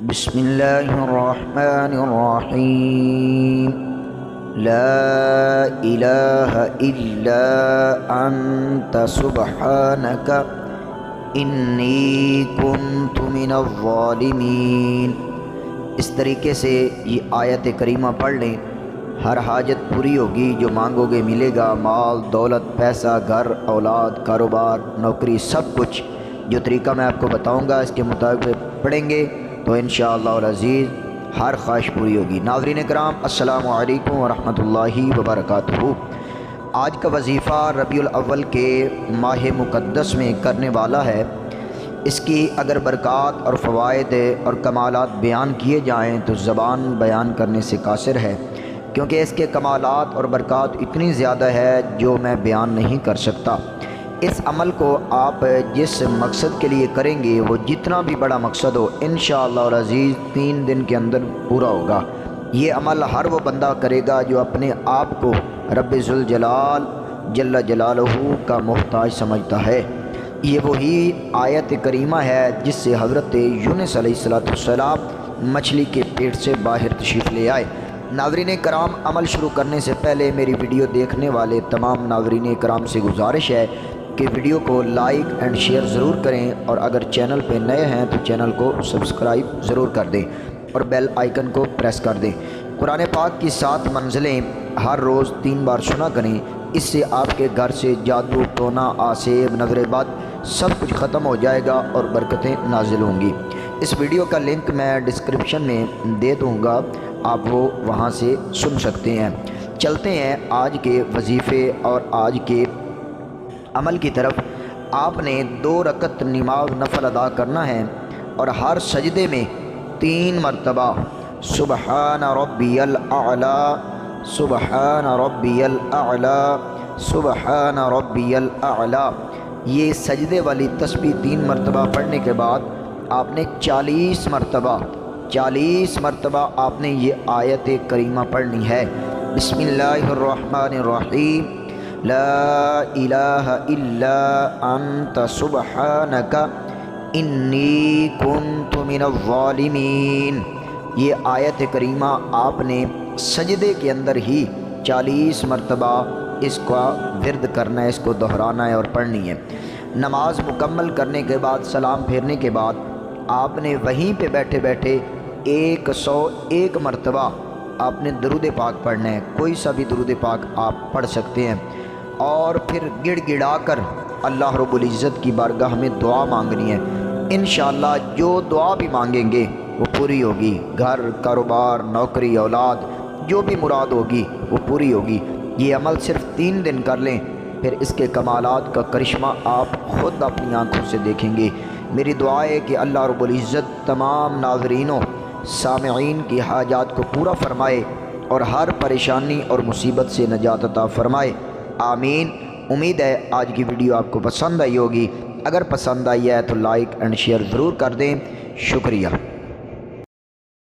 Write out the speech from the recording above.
بسم اللہ الرحمن الرحیم لا الہ الا انت سبحانک انی کنت من الظالمین۔ اس طریقے سے یہ آیت کریمہ پڑھ لیں، ہر حاجت پوری ہوگی، جو مانگو گے ملے گا، مال دولت پیسہ گھر اولاد کاروبار نوکری سب کچھ۔ جو طریقہ میں آپ کو بتاؤں گا اس کے مطابق پڑھیں گے تو انشاءاللہ العزیز ہر خواہش پوری ہوگی۔ ناظرین کرام، السلام علیکم ورحمۃ اللہ وبرکاتہ۔ آج کا وظیفہ ربیع الاول کے ماہ مقدس میں کرنے والا ہے۔ اس کی اگر برکات اور فوائد اور کمالات بیان کیے جائیں تو زبان بیان کرنے سے قاصر ہے، کیونکہ اس کے کمالات اور برکات اتنی زیادہ ہے جو میں بیان نہیں کر سکتا۔ اس عمل کو آپ جس مقصد کے لیے کریں گے وہ جتنا بھی بڑا مقصد ہو انشاءاللہ العزیز 3 دن کے اندر پورا ہوگا۔ یہ عمل ہر وہ بندہ کرے گا جو اپنے آپ کو رب ذوالجلال جل جلالہ کا محتاج سمجھتا ہے۔ یہ وہی آیت کریمہ ہے جس سے حضرت یونس علیہ السلام مچھلی کے پیٹ سے باہر تشریف لے آئے۔ ناظرین کرام، عمل شروع کرنے سے پہلے میری ویڈیو دیکھنے والے تمام ناظرین کرام سے گزارش ہے کہ ویڈیو کو لائک اینڈ شیئر ضرور کریں، اور اگر چینل پہ نئے ہیں تو چینل کو سبسکرائب ضرور کر دیں اور بیل آئیکن کو پریس کر دیں۔ قرآن پاک کی 7 منزلیں ہر روز 3 بار سنا کریں، اس سے آپ کے گھر سے جادو ٹونا آسیب نظر بد سب کچھ ختم ہو جائے گا اور برکتیں نازل ہوں گی۔ اس ویڈیو کا لنک میں ڈسکرپشن میں دے دوں گا، آپ وہ وہاں سے سن سکتے ہیں۔ چلتے ہیں آج کے وظیفے اور آج کے عمل کی طرف۔ آپ نے 2 رکعت نماز نفل ادا کرنا ہے اور ہر سجدے میں 3 مرتبہ سبحان ربی الاعلیٰ سبحان ربی الاعلیٰ سبحان ربی الاعلیٰ، یہ سجدے والی تسبیح 3 مرتبہ پڑھنے کے بعد آپ نے 40 مرتبہ آپ نے یہ آیت کریمہ پڑھنی ہے۔ بسم اللہ الرحمن الرحیم لا الہ الا انت سبحانک انی کنت من الظالمین۔ یہ آیت کریمہ آپ نے سجدے کے اندر ہی 40 مرتبہ اس کا ورد کرنا ہے، اس کو دہرانا ہے اور پڑھنی ہے۔ نماز مکمل کرنے کے بعد سلام پھیرنے کے بعد آپ نے وہیں پہ بیٹھے بیٹھے 101 مرتبہ آپ نے درود پاک پڑھنا ہے۔ کوئی سا بھی درود پاک آپ پڑھ سکتے ہیں، اور پھر گڑ گڑا کر اللہ رب العزت کی بارگاہ میں دعا مانگنی ہے۔ انشاءاللہ جو دعا بھی مانگیں گے وہ پوری ہوگی، گھر کاروبار نوکری اولاد جو بھی مراد ہوگی وہ پوری ہوگی۔ یہ عمل صرف 3 دن کر لیں، پھر اس کے کمالات کا کرشمہ آپ خود اپنی آنکھوں سے دیکھیں گے۔ میری دعا ہے کہ اللہ رب العزت تمام ناظرینوں سامعین کی حاجات کو پورا فرمائے اور ہر پریشانی اور مصیبت سے نجات عطا فرمائے، آمین۔ امید ہے آج کی ویڈیو آپ کو پسند آئی ہوگی۔ اگر پسند آئی ہے تو لائک اینڈ شیئر ضرور کر دیں۔ شکریہ۔